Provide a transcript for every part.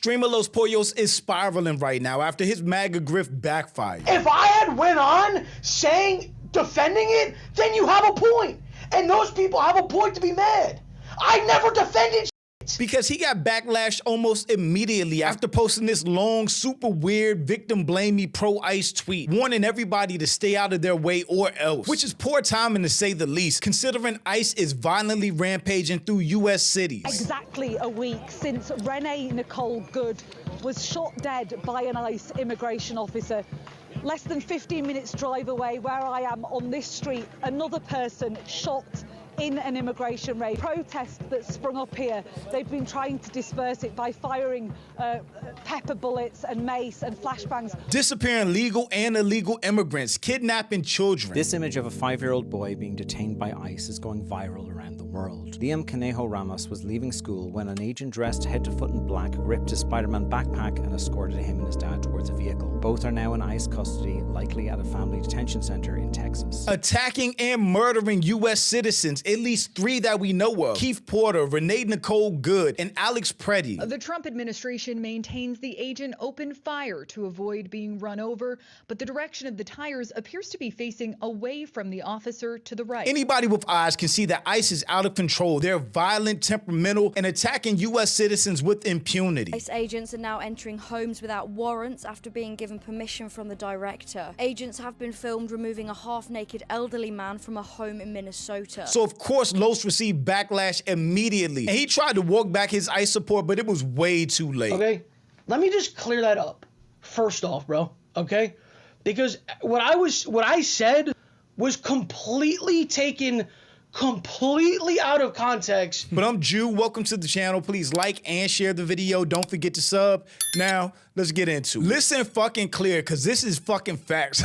Streamer Los Pollos is spiraling right now after his MAGA grift backfired. If I had went on defending it, then you have a point. And those people have a point to be mad. I never defended shit. Because he got backlash almost immediately after posting this long, super weird, victim-blamey pro-ICE tweet, warning everybody to stay out of their way or else, which is poor timing to say the least, considering ICE is violently rampaging through U.S. cities. Exactly a week since Renee Nicole Good was shot dead by an ICE immigration officer. Less than 15 minutes drive away where I am on this street, another person shot in an immigration raid. Protest that sprung up here, they've been trying to disperse it by firing pepper bullets and mace and flashbangs. Disappearing legal and illegal immigrants, kidnapping children. This image of a 5-year-old boy being detained by ICE is going viral around the world. Liam Conejo Ramos was leaving school when an agent dressed head to foot in black gripped his Spider-Man backpack and escorted him and his dad towards a vehicle. Both are now in ICE custody, likely at a family detention center in Texas. Attacking and murdering U.S. citizens, at least 3 that we know of. Keith Porter, Renee Nicole Good, and Alex Preddy. The Trump administration maintains the agent opened fire to avoid being run over, but the direction of the tires appears to be facing away from the officer to the right. Anybody with eyes can see that ICE is out of control. They're violent, temperamental, and attacking U.S. citizens with impunity. ICE agents are now entering homes without warrants after being given permission from the director. Agents have been filmed removing a half-naked elderly man from a home in Minnesota. So of course Los received backlash immediately. And he tried to walk back his ICE support, but it was way too late. Okay, let me just clear that up. First off, bro, okay? Because what I said was completely taken out of context. But I'm Jew, welcome to the channel. Please like and share the video. Don't forget to sub. Now, let's get into it. Listen fucking clear, cause this is fucking facts.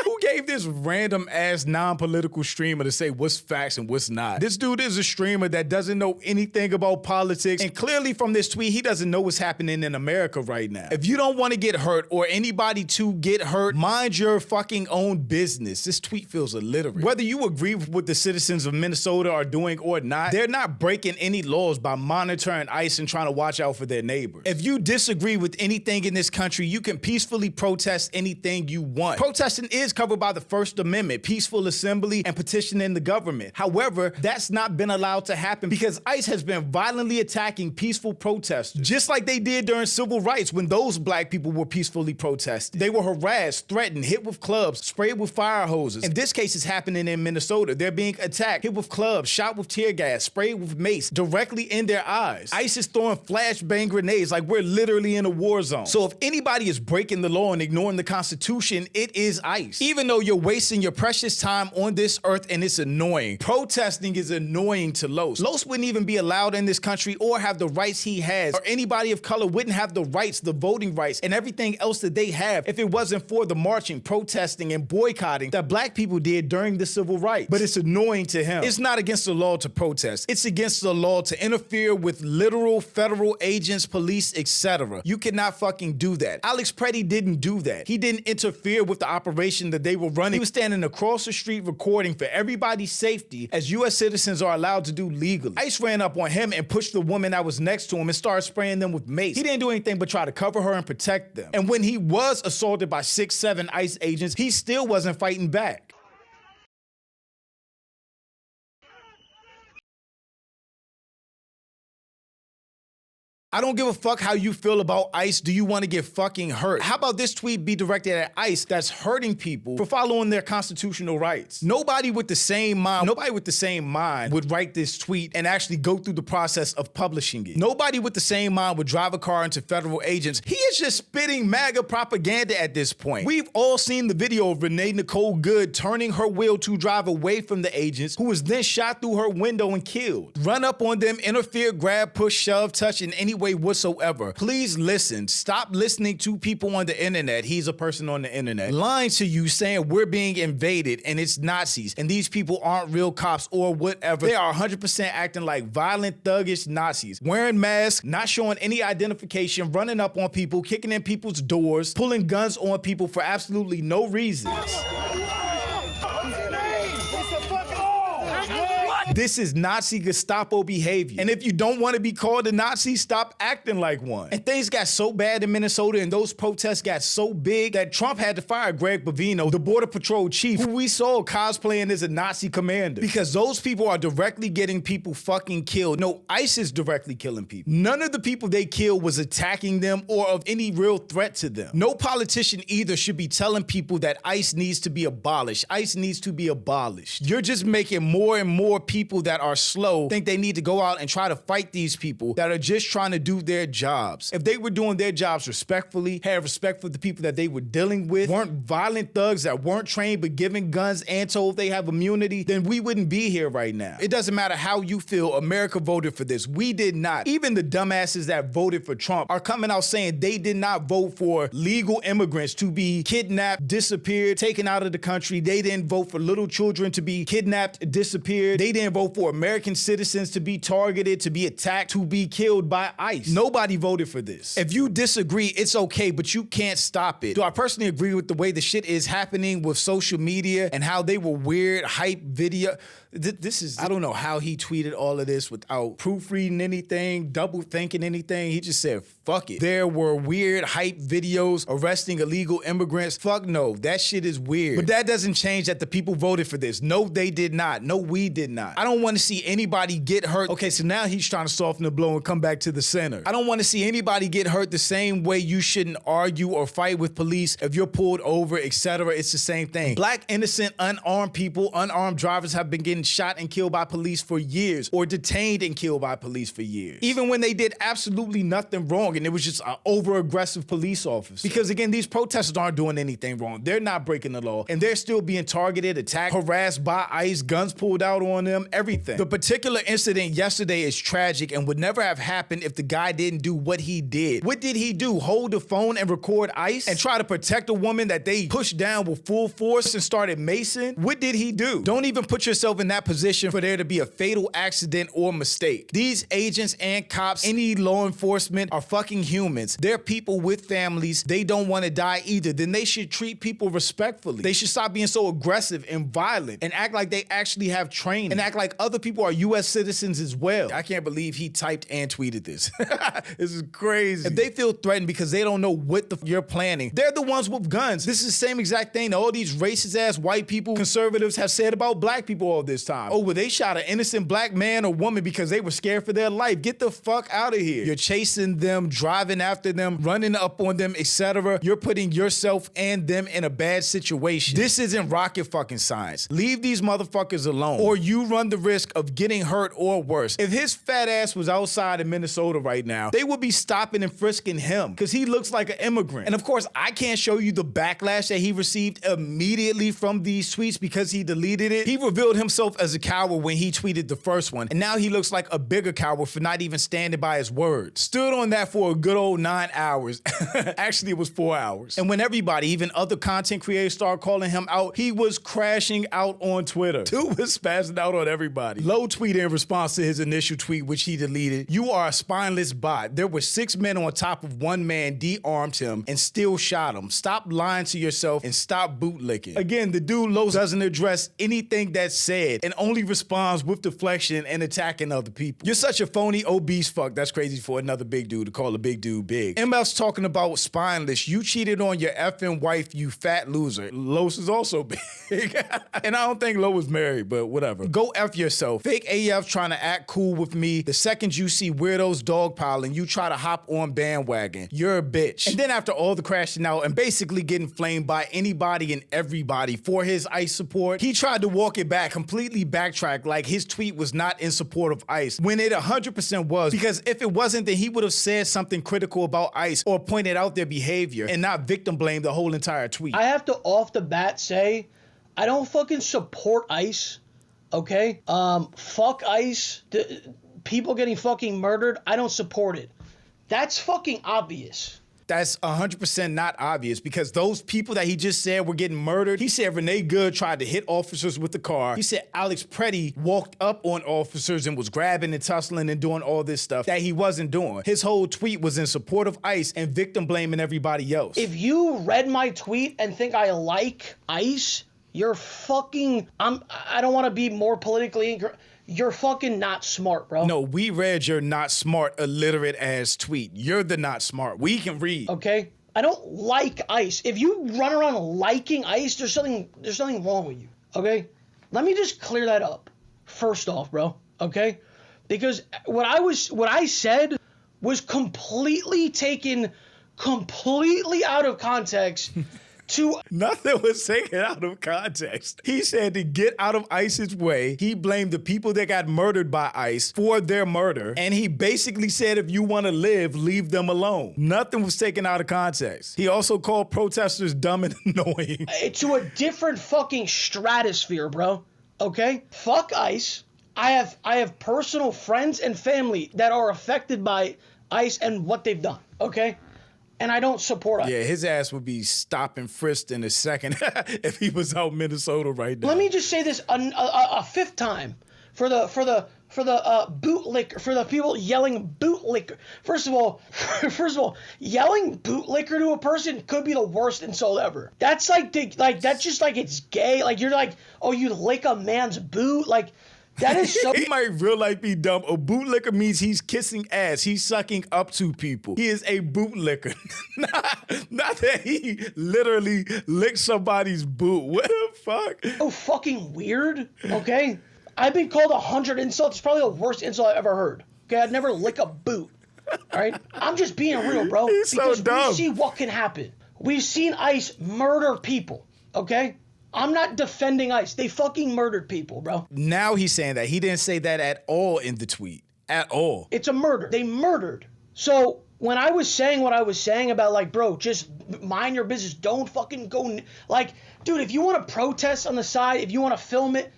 Who gave this random ass non-political streamer to say what's facts and what's not? This dude is a streamer that doesn't know anything about politics, and clearly from this tweet, he doesn't know what's happening in America right now. If you don't want to get hurt or anybody to get hurt, mind your fucking own business. This tweet feels illiterate. Whether you agree with what the citizens of Minnesota are doing or not, they're not breaking any laws by monitoring ICE and trying to watch out for their neighbors. If you disagree with anything in this country, you can peacefully protest anything you want. Protesting is covered by the First Amendment, peaceful assembly, and petitioning the government. However, that's not been allowed to happen because ICE has been violently attacking peaceful protesters, just like they did during civil rights when those black people were peacefully protesting. They were harassed, threatened, hit with clubs, sprayed with fire hoses. In this case, it's happening in Minnesota. They're being attacked, hit with clubs, shot with tear gas, sprayed with mace directly in their eyes. ICE is throwing flashbang grenades like we're literally in a war zone. So if anybody is breaking the law and ignoring the Constitution, it is ICE. Even though you're wasting your precious time on this earth and it's annoying. Protesting is annoying to Los. Los wouldn't even be allowed in this country or have the rights he has, or anybody of color wouldn't have the rights, the voting rights, and everything else that they have if it wasn't for the marching, protesting, and boycotting that black people did during the civil rights. But it's annoying to him. It's not against the law to protest. It's against the law to interfere with literal federal agents, police, etc. You cannot fucking do that. Alex Preddy didn't do that. He didn't interfere with the operation that they were running. He was standing across the street recording for everybody's safety, as U.S. citizens are allowed to do legally. ICE ran up on him and pushed the woman that was next to him and started spraying them with mace. He didn't do anything but try to cover her and protect them. And when he was assaulted by 6-7 ICE agents, he still wasn't fighting back. I don't give a fuck how you feel about ICE. Do you want to get fucking hurt? How about this tweet be directed at ICE that's hurting people for following their constitutional rights? Nobody with the same mind would write this tweet and actually go through the process of publishing it. Nobody with the same mind would drive a car into federal agents. He is just spitting MAGA propaganda at this point. We've all seen the video of Renee Nicole Good turning her wheel to drive away from the agents, who was then shot through her window and killed. Run up on them, interfere, grab, push, shove, touch in any way whatsoever. Please listen. Stop listening to people on the internet. He's a person on the internet lying to you, saying we're being invaded and it's Nazis and these people aren't real cops or whatever. They are 100% acting like violent, thuggish Nazis, wearing masks, not showing any identification, running up on people, kicking in people's doors, pulling guns on people for absolutely no reasons. This is Nazi Gestapo behavior. And if you don't want to be called a Nazi, stop acting like one. And things got so bad in Minnesota and those protests got so big that Trump had to fire Greg Bovino, the Border Patrol chief, who we saw cosplaying as a Nazi commander. Because those people are directly getting people fucking killed. No, ICE is directly killing people. None of the people they killed was attacking them or of any real threat to them. No politician either should be telling people that ICE needs to be abolished. ICE needs to be abolished. You're just making more and more people that are slow think they need to go out and try to fight these people that are just trying to do their jobs. If they were doing their jobs respectfully, had respect for the people that they were dealing with, weren't violent thugs that weren't trained but given guns and told they have immunity, then we wouldn't be here right now. It doesn't matter how you feel, America voted for this. We did not. Even the dumbasses that voted for Trump are coming out saying they did not vote for legal immigrants to be kidnapped, disappeared, taken out of the country. They didn't vote for little children to be kidnapped, disappeared. They didn't vote for American citizens to be targeted, to be attacked, to be killed by ICE. Nobody voted for this. If you disagree, it's okay, but you can't stop it. Do I personally agree with the way the shit is happening with social media and how they were weird hype video? This is, I don't know how he tweeted all of this without proofreading anything, double thinking anything. He just said, fuck it. There were weird hype videos arresting illegal immigrants. Fuck no, that shit is weird. But that doesn't change that the people voted for this. No, they did not. No, we did not. I don't want to see anybody get hurt. Okay, so now he's trying to soften the blow and come back to the center. I don't want to see anybody get hurt the same way you shouldn't argue or fight with police if you're pulled over, etc. It's the same thing. Black, innocent, unarmed people, unarmed drivers have been getting shot and killed by police for years, or detained and killed by police for years. Even when they did absolutely nothing wrong and it was just an over-aggressive police officer. Because again, these protesters aren't doing anything wrong. They're not breaking the law, and they're still being targeted, attacked, harassed by ICE, guns pulled out on them, everything. The particular incident yesterday is tragic and would never have happened if the guy didn't do what he did. What did he do? Hold the phone and record ICE and try to protect a woman that they pushed down with full force and started macing? What did he do? Don't even put yourself in that position for there to be a fatal accident or mistake. These agents and cops, any law enforcement, are fucking humans. They're people with families. They don't want to die either. Then they should treat people respectfully. They should stop being so aggressive and violent and act like they actually have training and act like other people are U.S. citizens as well. I can't believe he typed and tweeted this. This is crazy. If they feel threatened because they don't know what you're planning, they're the ones with guns. This is the same exact thing that all these racist ass white people, conservatives, have said about black people all this time. Oh, well, they shot an innocent black man or woman because they were scared for their life. Get the fuck out of here. You're chasing them, driving after them, running up on them, etc. You're putting yourself and them in a bad situation. This isn't rocket fucking science. Leave these motherfuckers alone, or you run the risk of getting hurt or worse. If his fat ass was outside in Minnesota right now, they would be stopping and frisking him because he looks like an immigrant. And of course, I can't show you the backlash that he received immediately from these tweets because he deleted it. He revealed himself as a coward when he tweeted the first one, and now he looks like a bigger coward for not even standing by his word. Stood on that for a good old 9 hours. Actually, it was 4 hours. And when everybody, even other content creators, started calling him out, he was crashing out on Twitter. Dude was spazzing out on everybody. Low tweeted in response to his initial tweet, which he deleted, "You are a spineless bot. There were 6 men on top of 1 man, de-armed him, and still shot him. Stop lying to yourself and stop bootlicking." Again, the dude Low doesn't address anything that's said and only responds with deflection and attacking other people. You're such a phony, obese fuck. That's crazy for another big dude to call a big dude big. MF's talking about spineless. You cheated on your effing wife, you fat loser. Los is also big. And I don't think Lo was married, but whatever. Go F yourself. Fake AF trying to act cool with me. The second you see weirdos dogpiling, you try to hop on bandwagon. You're a bitch. And then after all the crashing out and basically getting flamed by anybody and everybody for his ICE support, he tried to walk it back, completely backtrack like his tweet was not in support of ICE, when it 100% was, because if it wasn't, then he would have said something critical about ICE or pointed out their behavior and not victim blame the whole entire tweet. I have to off the bat say, I don't fucking support ICE, okay? Fuck ICE. People getting fucking murdered, I don't support it. That's fucking obvious. That's 100% not obvious, because those people that he just said were getting murdered, he said Renee Good tried to hit officers with the car. He said Alex Preddy walked up on officers and was grabbing and tussling and doing all this stuff that he wasn't doing. His whole tweet was in support of ICE and victim blaming everybody else. If you read my tweet and think I like ICE, you're fucking, I don't want to be more politically incorrect. you're fucking not smart, bro. No, we read your not smart, illiterate ass tweet. You're the not smart. We can read. Okay? I don't like ICE. If you run around liking ICE, there's something wrong with you. Okay? Let me just clear that up. First off, bro. Okay? Because what I said was completely taken completely out of context. Nothing was taken out of context. He said to get out of ICE's way, he blamed the people that got murdered by ICE for their murder. And he basically said, if you want to live, leave them alone. Nothing was taken out of context. He also called protesters dumb and annoying. To a different fucking stratosphere, bro. Okay? Fuck ICE. I have personal friends and family that are affected by ICE and what they've done. Okay? And I don't support ICE. Yeah, his ass would be stopped and frisked in a second if he was out in Minnesota right now. Let me just say this a fifth time for the bootlicker, for the people yelling bootlicker. First of all, yelling bootlicker to a person could be the worst insult ever. That's that's just like it's gay. Like you're like, oh, you lick a man's boot, like. That is so. He might real life be dumb. A bootlicker means he's kissing ass. He's sucking up to people. He is a bootlicker. Not that he literally licked somebody's boot. What the fuck? Oh, fucking weird. Okay, I've been called 100 insults. It's probably the worst insult I've ever heard. Okay, I'd never lick a boot. All right, I'm just being real, bro. He's because so dumb. We see what can happen. We've seen ICE murder people. Okay. I'm not defending ICE. They fucking murdered people, bro. Now he's saying that. He didn't say that at all in the tweet. At all. It's a murder. They murdered. So when I was saying what I was saying about like, bro, just mind your business. Don't fucking go. Like, dude, if you want to protest on the side, if you want to film it,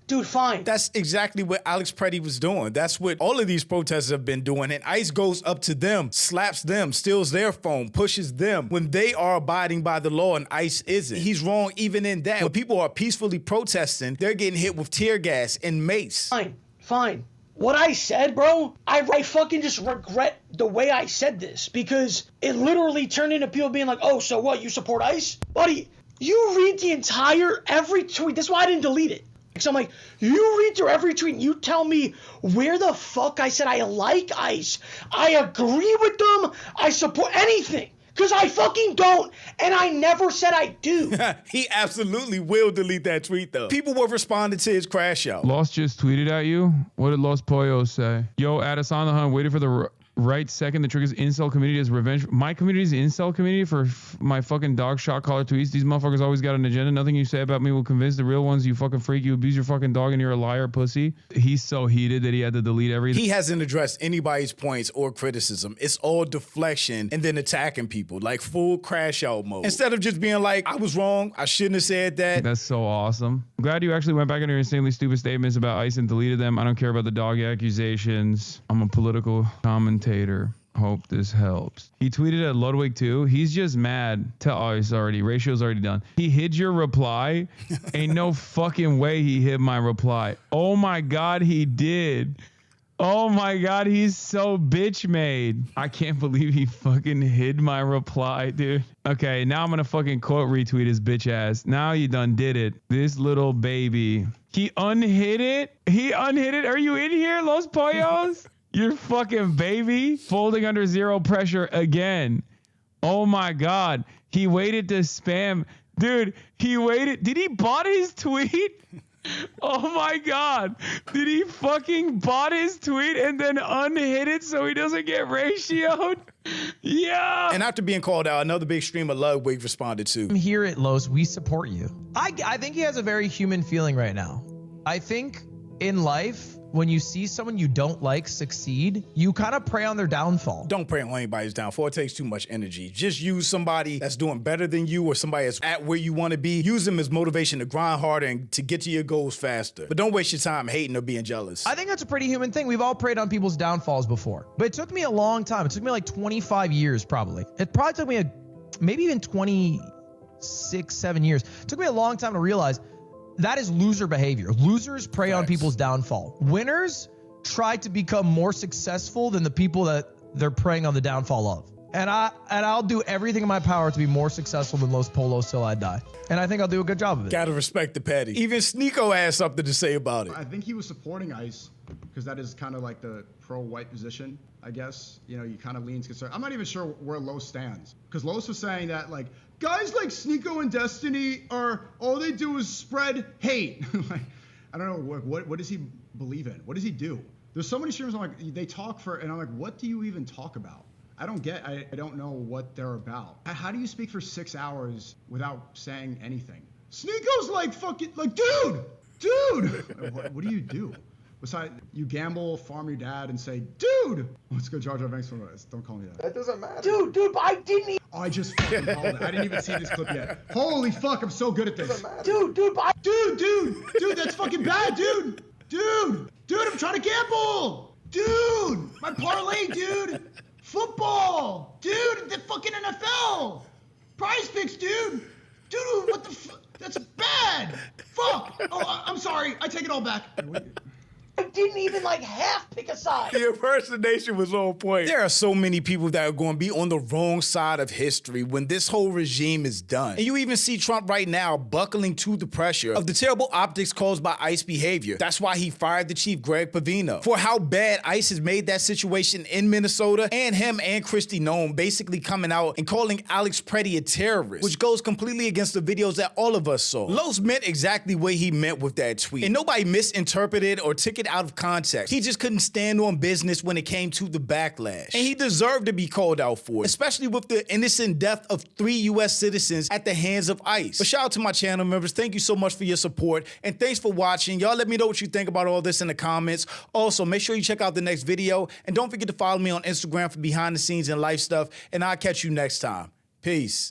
dude, fine. That's exactly what Alex Preddy was doing. That's what all of these protesters have been doing. And ICE goes up to them, slaps them, steals their phone, pushes them when they are abiding by the law and ICE isn't. He's wrong even in that. When people are peacefully protesting, they're getting hit with tear gas and mace. Fine. What I said, bro, I fucking just regret the way I said this because it literally turned into people being like, oh, so what, you support ICE? Buddy, you read every tweet. That's why I didn't delete it. So I'm like, you read through every tweet and you tell me where the fuck I said I like ICE. I agree with them. I support anything. Because I fucking don't. And I never said I do. He absolutely will delete that tweet, though. People were responding to his crash out. Los just tweeted at you. What did Los Pollos say? Yo, add us on the hunt. Waiting for the right second. The triggers incel community as revenge. My community is the incel community for my fucking dog shot collar tweets. These motherfuckers always got an agenda. Nothing you say about me will convince the real ones. You fucking freak. You abuse your fucking dog and you're a liar, pussy. He's so heated that he had to delete everything. He hasn't addressed anybody's points or criticism. It's all deflection and then attacking people like full crash out mode. Instead of just being like, I was wrong. I shouldn't have said that. That's so awesome. I'm glad you actually went back into your insanely stupid statements about ICE and deleted them. I don't care about the dog accusations. I'm a political commentator. Hope this helps. He tweeted at Ludwig too. He's just mad. Ratio's already done. He hid your reply. Ain't no fucking way he hid my reply. Oh my God, he did. Oh my God, he's so bitch made. I can't believe he fucking hid my reply, dude. Okay, now I'm gonna fucking quote retweet his bitch ass. Now you done did it. This little baby. He unhid it? Are you in here, Los Pollos? Your fucking baby folding under zero pressure again. Oh my God. He waited to spam. Dude, he waited. Did he bot his tweet? Oh my God. Did he fucking bot his tweet and then unhid it so he doesn't get ratioed? Yeah. And after being called out, another big streamer, Ludwig, responded to. Here at Los, we support you. I think he has a very human feeling right now. I think in life, when you see someone you don't like succeed, you kind of prey on their downfall. Don't prey on anybody's downfall. It takes too much energy. Just use somebody that's doing better than you or somebody that's at where you want to be. Use them as motivation to grind harder and to get to your goals faster. But don't waste your time hating or being jealous. I think that's a pretty human thing. We've all preyed on people's downfalls before. But it took me a long time. It took me like 25 years probably. It probably took me maybe even 26, 7 years. It took me a long time to realize that is loser behavior. Losers prey on people's downfall. Winners try to become more successful than the people that they're preying on the downfall of. And I'll do everything in my power to be more successful than Los Polos till I die. And I think I'll do a good job of it. Gotta respect the Petty. Even Sneeko had something to say about it. I think he was supporting ICE because that is kind of like the pro-white position, I guess. You know, he kind of leans concerned. I'm not even sure where Los stands because Los was saying that like guys like Sneeko and Destiny are all they do is spread hate. Like, I don't know what does he believe in? What does he do? There's so many streamers I'm like they talk for, and I'm like, what do you even talk about? I don't know what they're about. How do you speak for 6 hours without saying anything? Sneeko's like fucking like, dude. What do you do? Besides, you gamble, farm your dad, and say, dude. Let's go, Jar Jar Banks from us. Don't call me that. That doesn't matter. Dude, but I didn't even. I just fucking called it. I didn't even see this clip yet. Holy fuck, I'm so good at this. Dude, Dude, that's fucking bad, dude, I'm trying to gamble. Dude, my parlay, dude. Football, dude, the fucking NFL. Prize picks, dude, what the fuck? That's bad. Fuck. Oh, I'm sorry. I take it all back. I didn't even like half pick a side. The impersonation was on point. There are so many people that are going to be on the wrong side of history when this whole regime is done. And you even see Trump right now buckling to the pressure of the terrible optics caused by ICE behavior. That's why he fired the chief, Greg Pavino, for how bad ICE has made that situation in Minnesota, and him and Kristi Noem basically coming out and calling Alex Preddy a terrorist, which goes completely against the videos that all of us saw. Los meant exactly what he meant with that tweet, and nobody misinterpreted or took it out of context. He just couldn't stand on business when it came to the backlash. And he deserved to be called out for it, especially with the innocent death of 3 U.S. citizens at the hands of ICE. But shout out to my channel members. Thank you so much for your support, and thanks for watching. Y'all let me know what you think about all this in the comments. Also, make sure you check out the next video, and don't forget to follow me on Instagram for behind the scenes and life stuff, and I'll catch you next time. Peace.